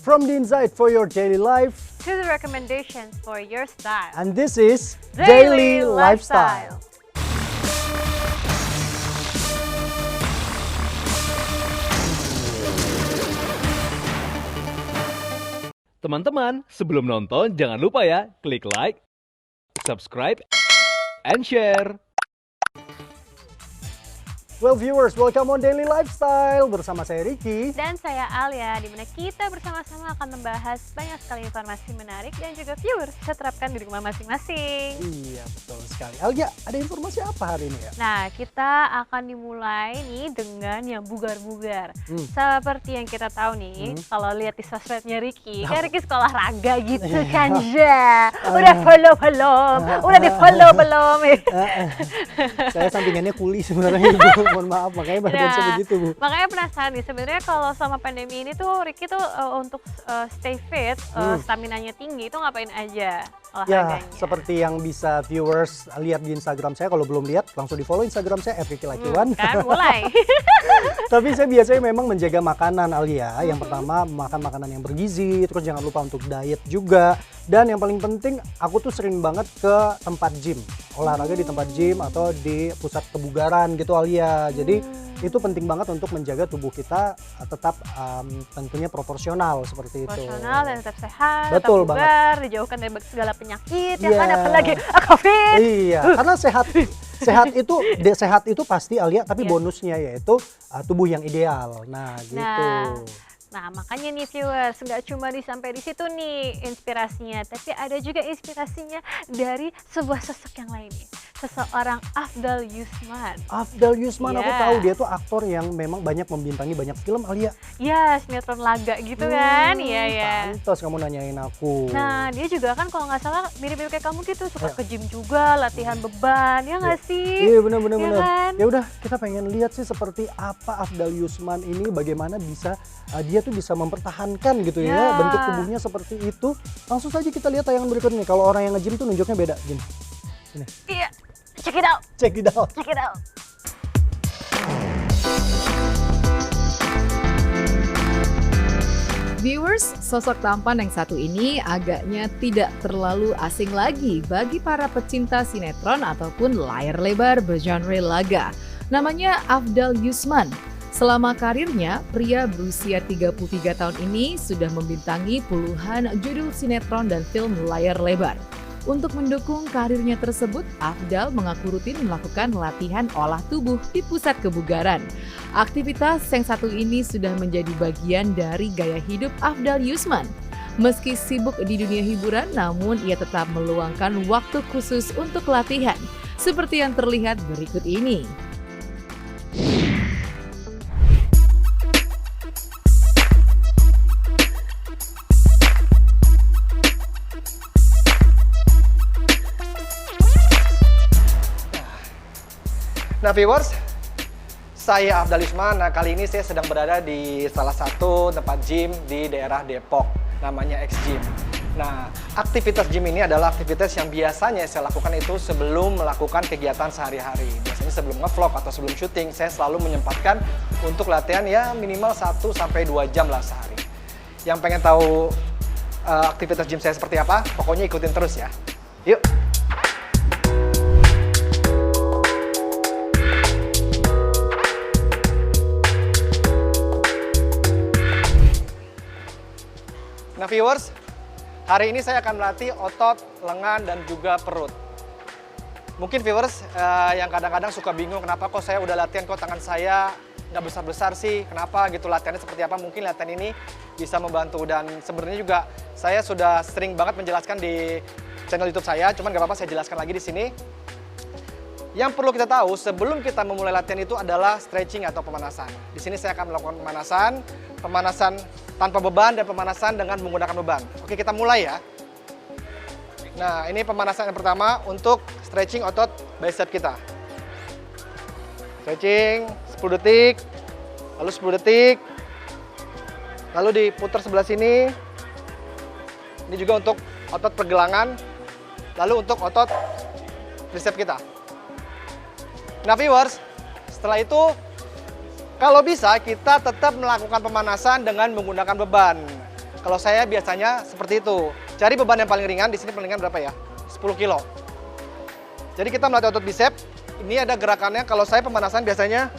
From the inside for your daily life to the recommendations for your style. and this is Daily Lifestyle. Teman-teman, sebelum nonton jangan lupa ya klik like, subscribe, and share. Well viewers, welcome on Daily Lifestyle bersama saya Ricky. Dan saya Alia, di mana kita bersama-sama akan membahas banyak sekali informasi menarik dan juga viewers bisa terapkan di rumah masing-masing. Iya, betul sekali. Alia, ada informasi apa hari ini ya? Nah, kita akan dimulai nih dengan yang bugar-bugar. Seperti yang kita tahu nih, kalau lihat di sosmednya Ricky, kan Ricky sekolah raga gitu kan ya. Udah follow belum? Udah di follow belum? Saya sampingannya kuli sebenarnya Ibu. Mohon maaf, makanya badan saya begitu Bu. Makanya penasaran nih, sebenarnya kalau selama pandemi ini tuh Ricky tuh untuk stay fit, staminanya tinggi itu ngapain aja olahraganya? Ya, seperti yang bisa viewers lihat di Instagram saya, kalau belum lihat langsung di follow Instagram saya @ricky_lakiwan. Kan mulai. Tapi saya biasanya memang menjaga makanan Alia. Yang pertama makan makanan yang bergizi, terus jangan lupa untuk diet juga. Dan yang paling penting, aku tuh sering banget ke tempat gym, olahraga di tempat gym atau di pusat kebugaran gitu Alia. Jadi itu penting banget untuk menjaga tubuh kita tetap tentunya proporsional seperti itu. Proporsional dan tetap sehat, Betul tetap bugar, banget. dijauhkan dari segala penyakit, ya Iya. kan, apalagi COVID. Iya, karena sehat itu pasti Alia, tapi bonusnya yaitu tubuh yang ideal. Nah, gitu. Nah, makanya nih viewers, nggak cuma sampai di situ nih inspirasinya, tapi ada juga inspirasinya dari sebuah sosok yang lain nih. Seseorang Afdal Yusman. Afdal Yusman, aku Iya. tahu dia tuh aktor yang memang banyak membintangi banyak film Alia. Ya, sinetron laga gitu kan. Iya, ya. Pantes kamu nanyain aku. Nah, dia juga kan kalau nggak salah mirip-mirip kayak kamu gitu, suka ke gym juga, latihan beban, ya nggak sih? Iya benar. Ya kan? Ya udah, kita pengen lihat sih seperti apa Afdal Yusman ini, bagaimana bisa dia tuh bisa mempertahankan gitu ya bentuk tubuhnya seperti itu. Langsung saja kita lihat tayangan berikut nih. Kalau orang yang nge-gym tuh nunjuknya beda, gini. Ini. Iya, check it out. Check it out. Check it out. Viewers, sosok tampan yang satu ini agaknya tidak terlalu asing lagi bagi para pecinta sinetron ataupun layar lebar bergenre laga. Namanya Afdal Yusman. Selama karirnya, pria berusia 33 tahun ini sudah membintangi puluhan judul sinetron dan film layar lebar. Untuk mendukung karirnya tersebut, Afdal mengaku rutin melakukan latihan olah tubuh di pusat kebugaran. Aktivitas yang satu ini sudah menjadi bagian dari gaya hidup Afdal Yusman. Meski sibuk di dunia hiburan, namun ia tetap meluangkan waktu khusus untuk latihan, seperti yang terlihat berikut ini. Nah viewers, saya Afdal Yusman. Nah kali ini saya sedang berada di salah satu tempat gym di daerah Depok, namanya X Gym. Nah aktivitas gym ini adalah aktivitas yang biasanya saya lakukan itu sebelum melakukan kegiatan sehari-hari. Biasanya sebelum nge-vlog atau sebelum syuting, saya selalu menyempatkan untuk latihan ya minimal 1-2 jam lah sehari. Yang pengen tahu aktivitas gym saya seperti apa, pokoknya ikutin terus ya. Yuk! Nah viewers, hari ini saya akan melatih otot, lengan, dan juga perut. Mungkin viewers yang kadang-kadang suka bingung kenapa kok saya udah latihan kok tangan saya nggak besar-besar sih, kenapa gitu, latihannya seperti apa. Mungkin latihan ini bisa membantu, dan sebenarnya juga saya sudah sering banget menjelaskan di channel YouTube saya, cuman nggak apa-apa saya jelaskan lagi di sini. Yang perlu kita tahu sebelum kita memulai latihan itu adalah stretching atau pemanasan. Di sini saya akan melakukan pemanasan tanpa beban dan pemanasan dengan menggunakan beban. Oke, kita mulai ya. Nah, ini pemanasan yang pertama untuk stretching otot bicep kita. Stretching 10 detik, lalu 10 detik, lalu diputar sebelah sini. Ini juga untuk otot pergelangan, lalu untuk otot tricep kita. Nah viewers, setelah itu kalau bisa kita tetap melakukan pemanasan dengan menggunakan beban. Kalau saya biasanya seperti itu. Cari beban yang paling ringan, di sini paling ringan berapa ya? 10 kilo. Jadi kita melatih otot bicep, ini ada gerakannya, kalau saya pemanasan biasanya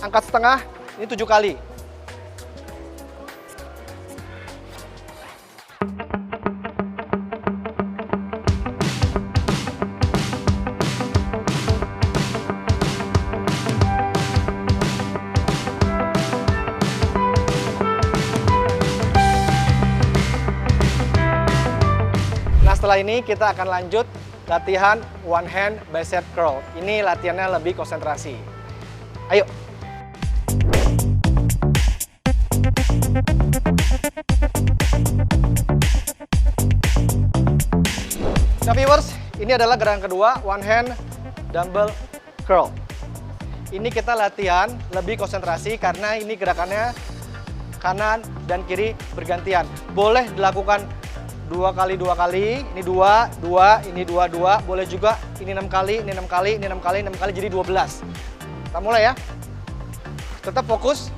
angkat setengah, ini 7 kali. Setelah ini kita akan lanjut latihan one hand bicep curl. Ini latihannya lebih konsentrasi. Ayo. Nah viewers, ini adalah gerakan kedua, one hand dumbbell curl. Ini kita latihan lebih konsentrasi karena ini gerakannya kanan dan kiri bergantian. Boleh dilakukan 2 kali, ini 2, ini 2, boleh juga ini 6 kali, ini 6 kali, ini 6 kali, 6 kali, jadi 12. Kita mulai ya. Tetap fokus.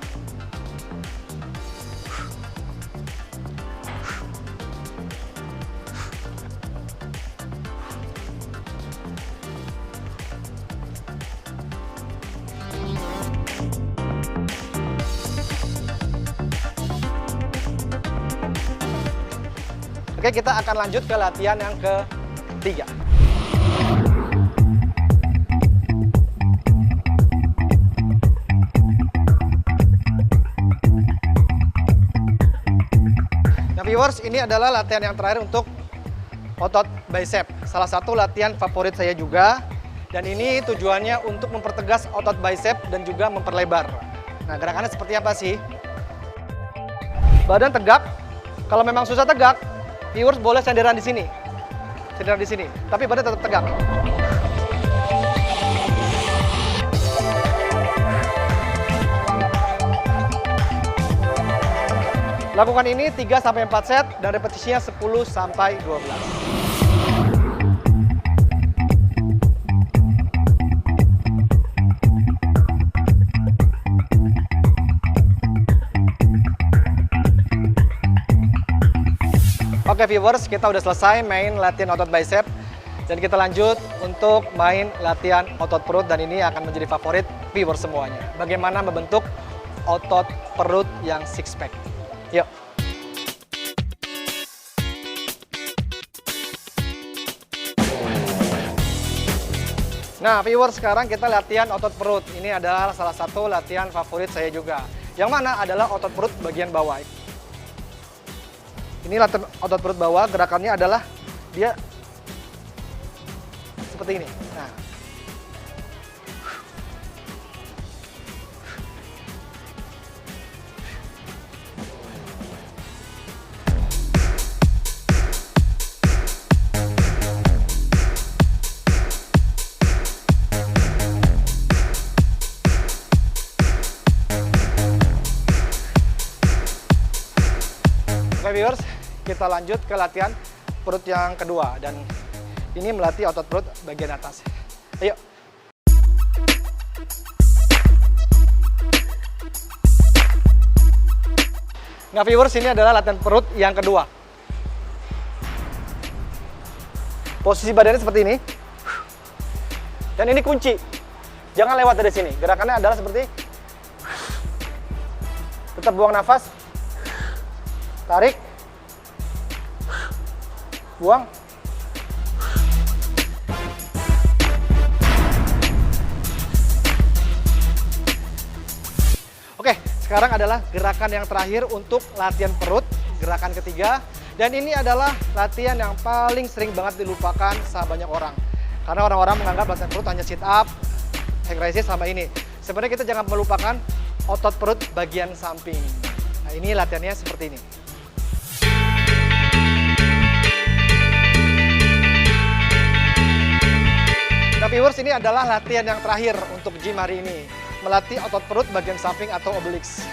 Oke, kita akan lanjut ke latihan yang ketiga. Nah viewers, ini adalah latihan yang terakhir untuk otot bicep. Salah satu latihan favorit saya juga. Dan ini tujuannya untuk mempertegas otot bicep dan juga memperlebar. Nah gerakannya seperti apa sih? Badan tegak. Kalau memang susah tegak, viewers boleh senderan di sini. Senderan di sini, tapi badan tetap tegak. Lakukan ini 3-4 set dan repetisinya 10-12. Oke viewers, kita udah selesai main latihan otot bicep dan kita lanjut untuk main latihan otot perut dan ini akan menjadi favorit viewers semuanya. Bagaimana membentuk otot perut yang six pack. Yuk. Nah viewers, sekarang kita latihan otot perut. Ini adalah salah satu latihan favorit saya juga. Yang mana adalah otot perut bagian bawah. Ini latihan otot perut bawah, gerakannya adalah dia seperti ini. Nah. Oke viewers, kita lanjut ke latihan perut yang kedua dan ini melatih otot perut bagian atas. Ayo. Nah viewers, ini adalah latihan perut yang kedua. Posisi badannya seperti ini. Dan ini kunci. Jangan lewat dari sini. Gerakannya adalah seperti tetap buang nafas. Tarik, buang. Oke, sekarang adalah gerakan yang terakhir untuk latihan perut, gerakan ketiga. Dan ini adalah latihan yang paling sering banget dilupakan sama banyak orang. Karena orang-orang menganggap latihan perut hanya sit up, leg raises sama ini. Sebenarnya kita jangan melupakan otot perut bagian samping. Nah, ini latihannya seperti ini. Nah viewers, ini adalah latihan yang terakhir untuk gym hari ini. Melatih otot perut bagian samping atau obliques.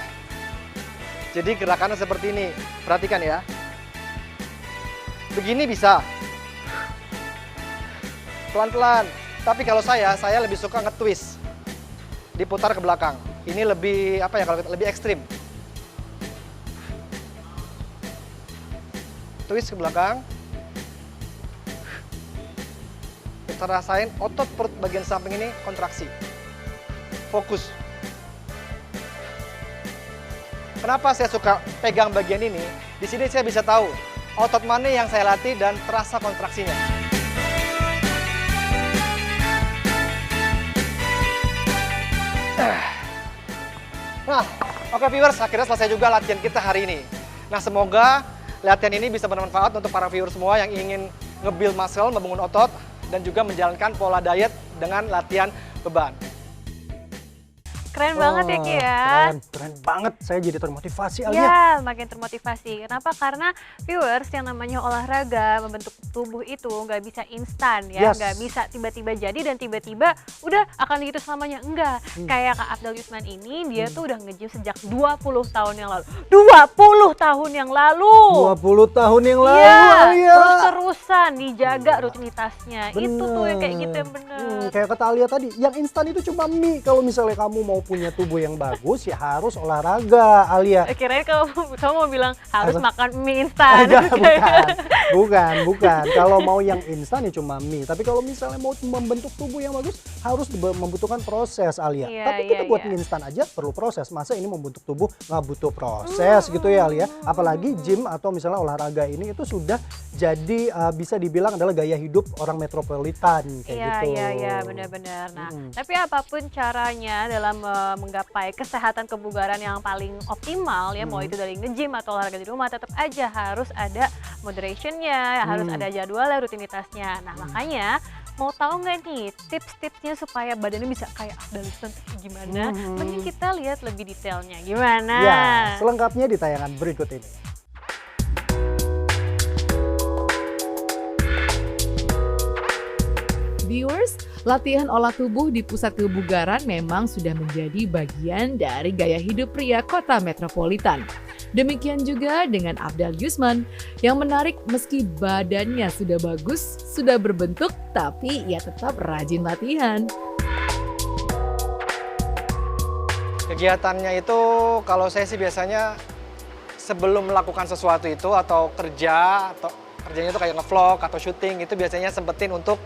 Jadi gerakannya seperti ini. Perhatikan ya. Begini bisa. Pelan-pelan. Tapi kalau saya lebih suka nge-twist. Diputar ke belakang. Ini lebih, apa ya, kalau lebih ekstrim. twist ke belakang. Kita rasain otot perut bagian samping ini kontraksi. Fokus. Kenapa saya suka pegang bagian ini? Di sini saya bisa tahu otot mana yang saya latih dan terasa kontraksinya. Nah, oke viewers, akhirnya selesai juga latihan kita hari ini. Nah, semoga latihan ini bisa bermanfaat untuk para viewers semua yang ingin nge-build muscle, membangun otot, dan juga menjalankan pola diet dengan latihan beban. Keren banget ya Ki ya. Keren banget, saya jadi termotivasi Alia. Ya, makin termotivasi. Kenapa? Karena viewers, yang namanya olahraga, membentuk tubuh itu nggak bisa instan ya, Yes. nggak bisa tiba-tiba jadi dan tiba-tiba udah akan gitu selamanya. Enggak, kayak Kak Afdal Yusman ini, dia tuh udah nge-gym sejak 20 tahun yang lalu. 20 tahun yang lalu! 20 tahun yang lalu Iya, Alia. terus-terusan dijaga rutinitasnya. Itu tuh yang kayak gitu yang bener. Kayak kata Alia tadi, yang instan itu cuma mie. Kalau misalnya kamu mau punya tubuh yang bagus, ya harus olahraga, Alia. Kirain kamu mau bilang harus makan mie instan. Bukan. Kalau mau yang instan ya cuma mie. Tapi kalau misalnya mau membentuk tubuh yang bagus, harus membutuhkan proses, Alia. Iya, Tapi kita iya, buat iya. mie instan aja perlu proses. Masa ini membentuk tubuh nggak butuh proses gitu ya, Alia? Apalagi gym atau misalnya olahraga ini itu sudah jadi bisa dibilang adalah gaya hidup orang metropolitan kayak gitu. Iya, benar-benar. Nah, tapi apapun caranya dalam menggapai kesehatan kebugaran yang paling optimal ya, mau itu dari nge-gym atau olahraga di rumah, tetap aja harus ada moderationnya, harus ada jadwalnya, rutinitasnya. Nah, makanya mau tahu nggak nih tips-tipsnya supaya badannya bisa kayak Afdal Yusman gimana? Mending kita lihat lebih detailnya. Gimana? Ya, selengkapnya di tayangan berikut ini. Viewers, latihan olah tubuh di pusat kebugaran memang sudah menjadi bagian dari gaya hidup pria kota metropolitan. Demikian juga dengan Afdal Yusman yang menarik meski badannya sudah bagus, sudah berbentuk, tapi ia tetap rajin latihan. Kegiatannya itu kalau saya sih biasanya sebelum melakukan sesuatu itu atau kerjanya itu kayak nge-vlog atau syuting, itu biasanya sempetin untuk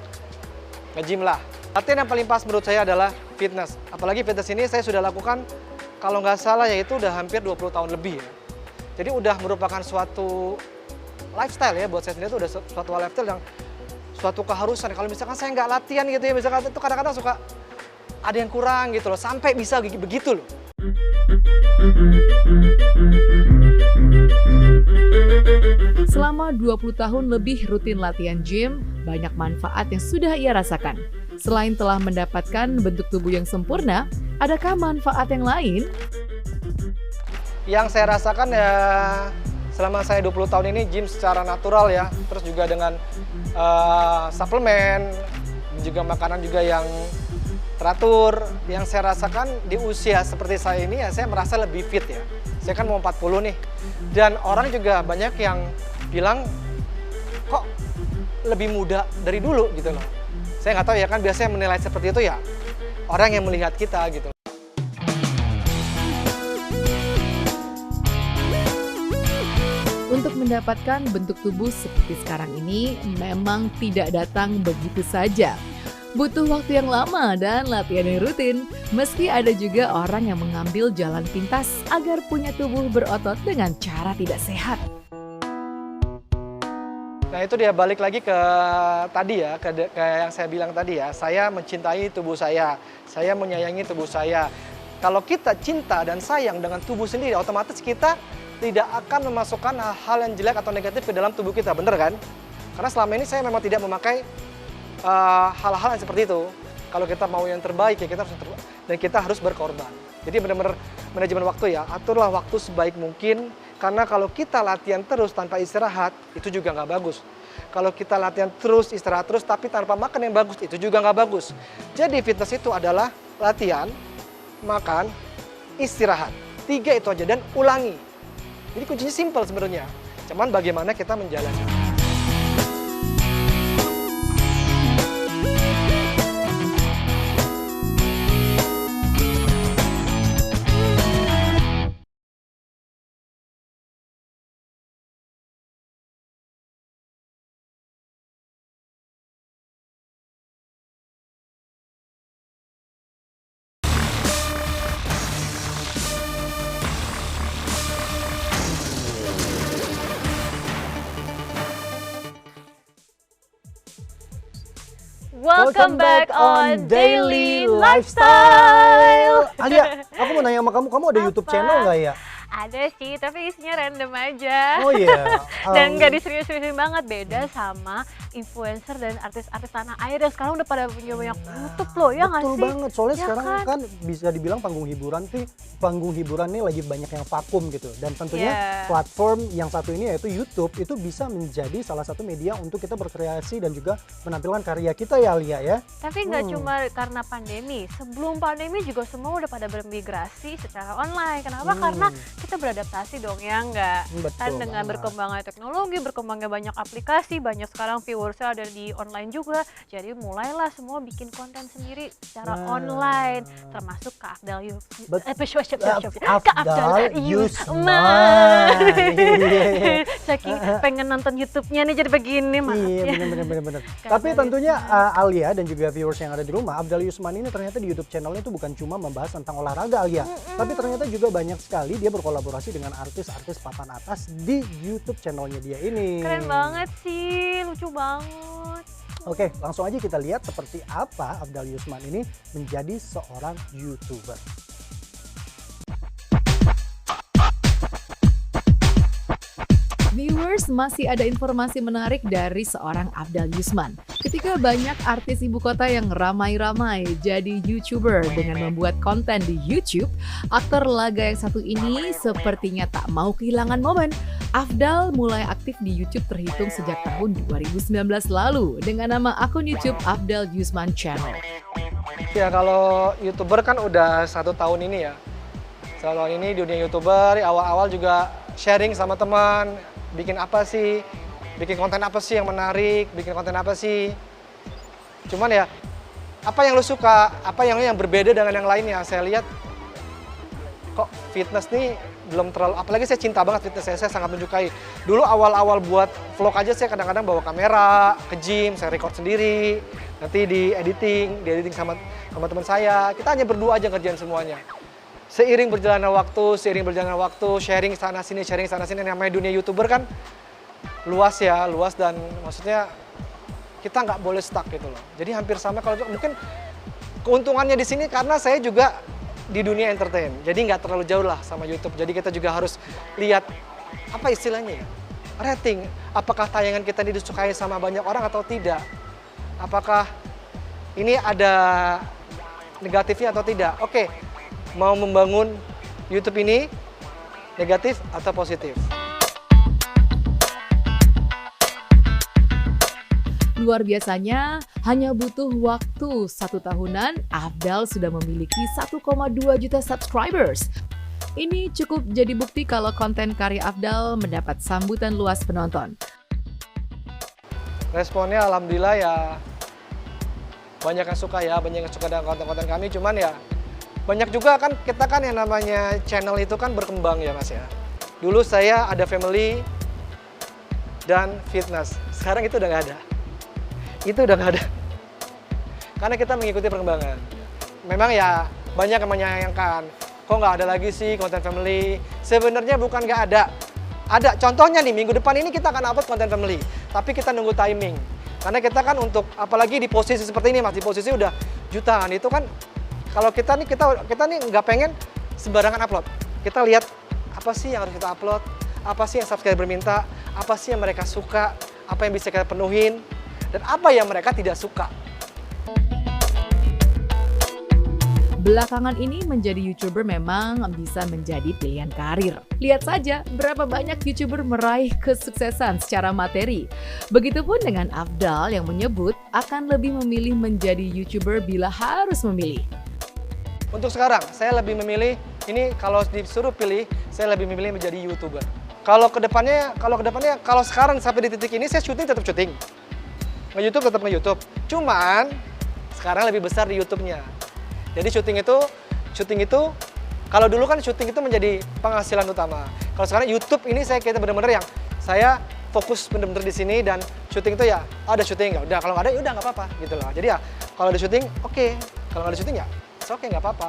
nge-gym lah. Latihan yang paling pas menurut saya adalah fitness. Apalagi fitness ini saya sudah lakukan kalau nggak salah yaitu udah hampir 20 tahun lebih ya. Jadi udah merupakan suatu lifestyle ya, buat saya sendiri itu udah suatu lifestyle yang suatu keharusan. Kalau misalkan saya nggak latihan gitu ya, misalkan itu kadang-kadang suka ada yang kurang gitu loh, sampai bisa begitu loh. Selama 20 tahun lebih rutin latihan gym, banyak manfaat yang sudah ia rasakan. Selain telah mendapatkan bentuk tubuh yang sempurna, adakah manfaat yang lain? Yang saya rasakan ya selama saya 20 tahun ini gym secara natural ya, terus juga dengan suplemen, juga makanan juga yang teratur. Yang saya rasakan di usia seperti saya ini ya, saya merasa lebih fit ya. Saya kan mau 40 nih, dan orang juga banyak yang bilang kok lebih muda dari dulu gitu loh. Saya nggak tahu ya, kan biasanya menilai seperti itu ya orang yang melihat kita gitu. Untuk mendapatkan bentuk tubuh seperti sekarang ini memang tidak datang begitu saja. Butuh waktu yang lama dan latihan yang rutin, meski ada juga orang yang mengambil jalan pintas agar punya tubuh berotot dengan cara tidak sehat. Nah itu dia balik lagi ke tadi ya, ke yang saya bilang tadi ya, saya mencintai tubuh saya menyayangi tubuh saya. Kalau kita cinta dan sayang dengan tubuh sendiri, otomatis kita tidak akan memasukkan hal-hal yang jelek atau negatif ke dalam tubuh kita, bener kan? Karena selama ini saya memang tidak memakai hal-hal yang seperti itu. Kalau kita mau yang terbaik ya kita harus berkorban. Jadi benar-benar manajemen waktu ya, aturlah waktu sebaik mungkin. Karena kalau kita latihan terus tanpa istirahat, itu juga nggak bagus. Kalau kita latihan terus, istirahat terus, tapi tanpa makan yang bagus, itu juga nggak bagus. Jadi fitness itu adalah latihan, makan, istirahat. 3 itu aja, dan ulangi. Jadi kuncinya simpel sebenarnya. Cuman bagaimana kita menjalannya. Welcome back on Daily Lifestyle. Alia, aku mau nanya sama kamu ada YouTube Apa? channel nggak ya? Ada sih, tapi isinya random aja. Oh iya. Dan nggak diserius-seriusin banget, beda sama influencer dan artis-artis tanah air yang sekarang udah pada punya banyak YouTube loh, ya nggak sih? Betul banget, soalnya Ya sekarang kan bisa dibilang panggung hiburan nih lagi banyak yang vakum gitu. Dan tentunya Yeah. platform yang satu ini yaitu YouTube itu bisa menjadi salah satu media untuk kita berkreasi dan juga menampilkan karya kita ya Alia ya. Tapi nggak cuma karena pandemi, sebelum pandemi juga semua udah pada bermigrasi secara online. Kenapa? Karena kita beradaptasi dong, ya nggak? Betul Kan dengan banget. berkembangnya teknologi, berkembangnya banyak aplikasi, banyak sekarang viewersnya ada di online juga. Jadi mulailah semua bikin konten sendiri secara online, termasuk Kak Afdal Afdal Yusman. Iya. Saking pengen nonton YouTube-nya nih jadi begini, maaf Iya ya. bener. Kak Tapi Afdal tentunya Alia dan juga viewers yang ada di rumah, Afdal Yusman ini ternyata di YouTube channelnya itu bukan cuma membahas tentang olahraga Alia, tapi ternyata juga banyak sekali dia berkolaborasi dengan artis-artis papan atas di YouTube channelnya dia ini. Keren banget sih, lucu banget. Oke, langsung aja kita lihat seperti apa Afdal Yusman ini menjadi seorang YouTuber. Viewers, masih ada informasi menarik dari seorang Afdal Yusman. Ketika banyak artis ibu kota yang ramai-ramai jadi YouTuber dengan membuat konten di YouTube, aktor laga yang satu ini sepertinya tak mau kehilangan momen. Afdal mulai aktif di YouTube terhitung sejak tahun 2019 lalu dengan nama akun YouTube Afdal Yusman Channel. Ya kalau YouTuber kan udah 1 tahun ini ya. 1 tahun ini dunia YouTuber, awal-awal juga sharing sama teman, bikin apa sih, bikin konten apa sih yang menarik, bikin konten apa sih. Cuman ya, apa yang lu suka, apa yang berbeda dengan yang lainnya. Saya lihat kok fitness nih belum terlalu, apalagi saya cinta banget fitness, saya sangat menyukai. Dulu awal-awal buat vlog aja saya kadang-kadang bawa kamera ke gym, saya record sendiri, nanti di editing sama teman saya. Kita hanya berdua aja kerjaan semuanya. Seiring berjalannya waktu, sharing sana sini, namanya dunia YouTuber kan luas dan maksudnya kita nggak boleh stuck gitu loh. Jadi hampir sama, kalau mungkin keuntungannya di sini karena saya juga di dunia entertain, jadi nggak terlalu jauh lah sama YouTube. Jadi kita juga harus lihat apa istilahnya ya, rating, apakah tayangan kita ini disukai sama banyak orang atau tidak, apakah ini ada negatifnya atau tidak. Oke, mau membangun YouTube ini negatif atau positif? Luar biasanya, hanya butuh waktu 1 tahunan, Afdal sudah memiliki 1,2 juta subscribers. Ini cukup jadi bukti kalau konten karya Afdal mendapat sambutan luas penonton. Responnya alhamdulillah ya banyak yang suka dengan konten-konten kami, cuman ya banyak juga kan kita kan yang namanya channel itu kan berkembang ya Mas ya. Dulu saya ada family dan fitness, sekarang itu udah nggak ada. Itu udah nggak ada. Karena kita mengikuti perkembangan. Memang ya banyak yang menyayangkan, kok nggak ada lagi sih konten family. Sebenarnya bukan nggak ada. Ada, contohnya nih minggu depan ini kita akan upload konten family. Tapi kita nunggu timing. Karena kita kan untuk, apalagi di posisi seperti ini Mas, di posisi udah jutaan, itu kan kalau kita nih nggak pengen sembarangan upload. Kita lihat apa sih yang harus kita upload, apa sih yang subscriber minta, apa sih yang mereka suka, apa yang bisa kita penuhin, dan apa yang mereka tidak suka. Belakangan ini menjadi YouTuber memang bisa menjadi pilihan karir. Lihat saja berapa banyak YouTuber meraih kesuksesan secara materi. Begitupun dengan Afdal yang menyebut akan lebih memilih menjadi YouTuber bila harus memilih. Untuk sekarang, saya lebih memilih, ini kalau disuruh pilih, saya lebih memilih menjadi YouTuber. Kalau kedepannya, kalau sekarang sampai di titik ini, saya syuting tetap syuting. Nge-YouTube tetap nge-YouTube. Cuman, sekarang lebih besar di YouTube-nya. Jadi syuting itu, kalau dulu kan syuting itu menjadi penghasilan utama. Kalau sekarang YouTube ini kita benar-benar yang saya fokus benar-benar di sini, dan syuting itu ya, ada syuting nggak? Udah, kalau nggak ada ya udah nggak apa-apa gitu loh. Jadi ya, kalau ada syuting, oke. Kalau nggak ada syuting ya, oke nggak apa-apa.